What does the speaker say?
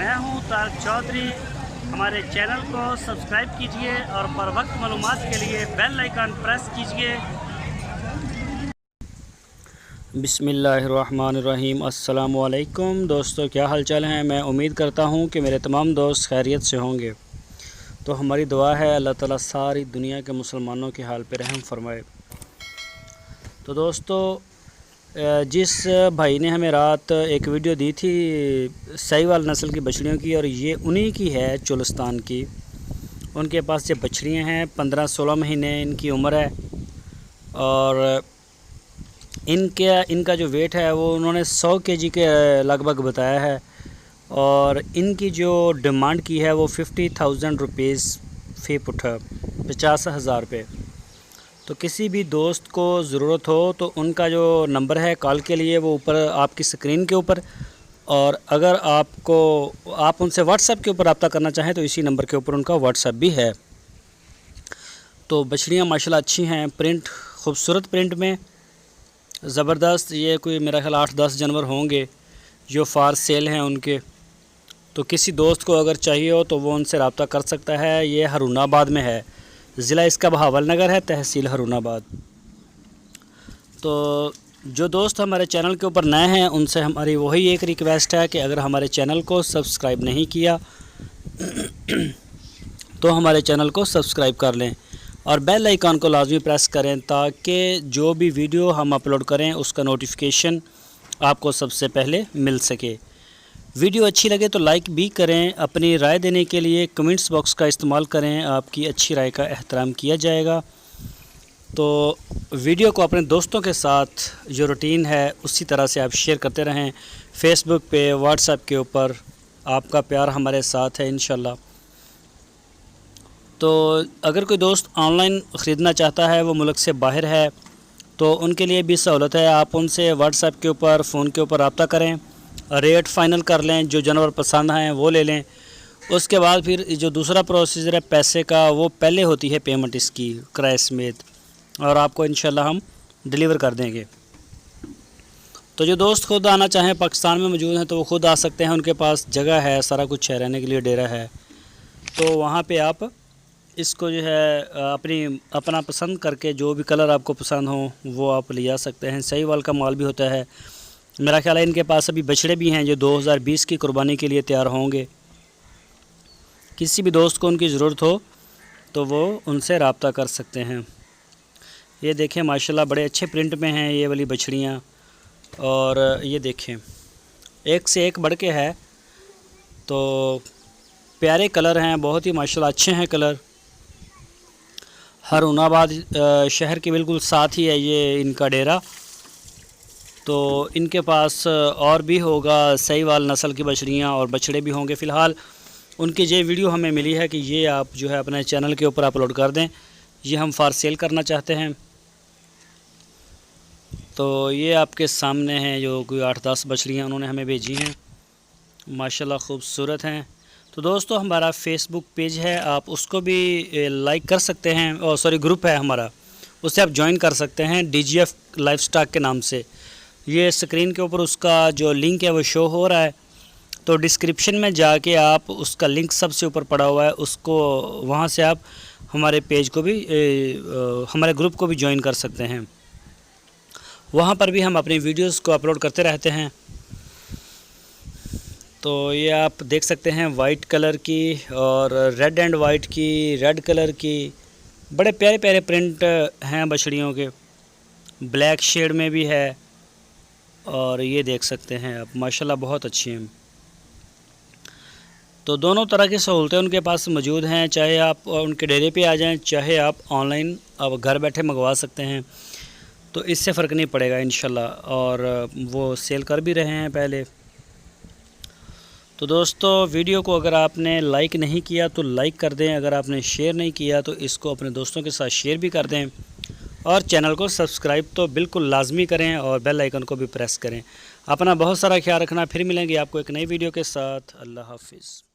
मैं हूं तारक चौधरी। हमारे चैनल को सब्सक्राइब कीजिए और बर वक्त मालूमात के लिए बेल आइकन प्रेस कीजिए। बिस्मिल्लाहिर्रहमानिर्रहीम। अस्सलामु अलैकुम दोस्तों, क्या हाल चाल हैं। मैं उम्मीद करता हूं कि मेरे तमाम दोस्त खैरियत से होंगे। तो हमारी दुआ है अल्लाह ताला सारी दुनिया के मुसलमानों के हाल पे रहम फरमाए। तो दोस्तों, जिस भाई ने हमें रात एक वीडियो दी थी साहिवाल नस्ल की बछड़ियों की, और ये उन्हीं की है चोलिस्तान की। उनके पास ये बछड़ियाँ हैं, 15-16 महीने इनकी उम्र है, और इनका जो वेट है वो उन्होंने 100 kg के लगभग बताया है, और इनकी जो डिमांड की है वो 50,000 रुपीज़ फ़ी पुट है, 50,000 रुपये। तो किसी भी दोस्त को ज़रूरत हो तो उनका जो नंबर है कॉल के लिए वो ऊपर आपकी स्क्रीन के ऊपर, और अगर आप उनसे व्हाट्सएप के ऊपर रब्ता करना चाहें तो इसी नंबर के ऊपर उनका व्हाट्सएप भी है। तो बछड़ियाँ माशाल्लाह अच्छी हैं, प्रिंट खूबसूरत प्रिंट में ज़बरदस्त। ये कोई मेरा ख्याल 8-10 जानवर होंगे जो फार सेल हैं उनके। तो किसी दोस्त को अगर चाहिए हो तो वो उनसे रब्ता कर सकता है। ये हरुणाबाद में है, ज़िला इसका बहावल नगर है, तहसील हरुणाबाद। तो जो दोस्त हमारे चैनल के ऊपर नए हैं उनसे हमारी वही एक रिक्वेस्ट है कि अगर हमारे चैनल को सब्सक्राइब नहीं किया तो हमारे चैनल को सब्सक्राइब कर लें और बेल आइकन को लाजमी प्रेस करें, ताकि जो भी वीडियो हम अपलोड करें उसका नोटिफिकेशन आपको सबसे पहले मिल सके। वीडियो अच्छी लगे तो लाइक भी करें। अपनी राय देने के लिए कमेंट्स बॉक्स का इस्तेमाल करें, आपकी अच्छी राय का एहतराम किया जाएगा। तो वीडियो को अपने दोस्तों के साथ जो रूटीन है उसी तरह से आप शेयर करते रहें। फेसबुक पे, व्हाट्सएप के ऊपर आपका प्यार हमारे साथ है इंशाल्लाह। तो अगर कोई दोस्त ऑनलाइन ख़रीदना चाहता है, वो मुल्क से बाहर है, तो उनके लिए भी सहूलत है। आप उनसे व्हाट्सएप के ऊपर, फ़ोन के ऊपर रब्ता करें, रेट फ़ाइनल कर लें, जो जानवर पसंद हैं वो ले लें। उसके बाद फिर जो दूसरा प्रोसीजर है पैसे का, वो पहले होती है पेमेंट इसकी किराए समेत, और आपको इंशाल्लाह हम डिलीवर कर देंगे। तो जो दोस्त खुद आना चाहें, पाकिस्तान में मौजूद हैं, तो वो ख़ुद आ सकते हैं। उनके पास जगह है, सारा कुछ है, रहने के लिए डेरा है। तो वहाँ पे आप इसको जो है अपना पसंद करके जो भी कलर आपको पसंद हो वो आप ले जा सकते हैं। साहिवाल का माल भी होता है। मेरा ख्याल है इनके पास अभी बछड़े भी हैं जो 2020 की कुर्बानी के लिए तैयार होंगे। किसी भी दोस्त को उनकी ज़रूरत हो तो वो उनसे रब्ता कर सकते हैं। ये देखें माशाल्लाह बड़े अच्छे प्रिंट में हैं ये वाली बछड़ियाँ, और ये देखें एक से एक बढ़ के है। तो प्यारे कलर हैं, बहुत ही माशाल्लाह अच्छे हैं कलर। हरुणाबाद शहर के बिल्कुल साथ ही है ये इनका डेरा। तो इनके पास और भी होगा साहिवाल नस्ल की बछड़ियाँ और बछड़े भी होंगे। फ़िलहाल उनकी ये वीडियो हमें मिली है कि ये आप जो है अपने चैनल के ऊपर अपलोड कर दें, ये हम फार सेल करना चाहते हैं। तो ये आपके सामने हैं जो कोई 8-10 बछड़ियाँ उन्होंने हमें भेजी हैं, माशाल्लाह खूबसूरत हैं। तो दोस्तों, हमारा फेसबुक पेज है, आप उसको भी लाइक कर सकते हैं, और सॉरी ग्रुप है हमारा, उससे आप ज्वाइन कर सकते हैं DGF लाइवस्टॉक के नाम से। ये स्क्रीन के ऊपर उसका जो लिंक है वो शो हो रहा है। तो डिस्क्रिप्शन में जाके आप उसका लिंक सबसे ऊपर पड़ा हुआ है, उसको वहाँ से आप हमारे पेज को भी हमारे ग्रुप को भी ज्वाइन कर सकते हैं। वहाँ पर भी हम अपनी वीडियोस को अपलोड करते रहते हैं। तो ये आप देख सकते हैं वाइट कलर की और रेड एंड वाइट की, रेड कलर की, बड़े प्यारे प्यारे प्रिंट हैं बछड़ियों के। ब्लैक शेड में भी है, और ये देख सकते हैं आप माशाल्लाह बहुत अच्छी हैं। तो दोनों तरह की सहूलतें उनके पास मौजूद हैं, चाहे आप उनके डेरे पे आ जाएं, चाहे आप ऑनलाइन अब घर बैठे मंगवा सकते हैं। तो इससे फ़र्क नहीं पड़ेगा इंशाल्लाह, और वो सेल कर भी रहे हैं पहले। तो दोस्तों, वीडियो को अगर आपने लाइक नहीं किया तो लाइक कर दें, अगर आपने शेयर नहीं किया तो इसको अपने दोस्तों के साथ शेयर भी कर दें, और चैनल को सब्सक्राइब तो बिल्कुल लाजमी करें, और बेल आइकन को भी प्रेस करें। अपना बहुत सारा ख्याल रखना। फिर मिलेंगे आपको एक नई वीडियो के साथ। अल्लाह हाफिज़।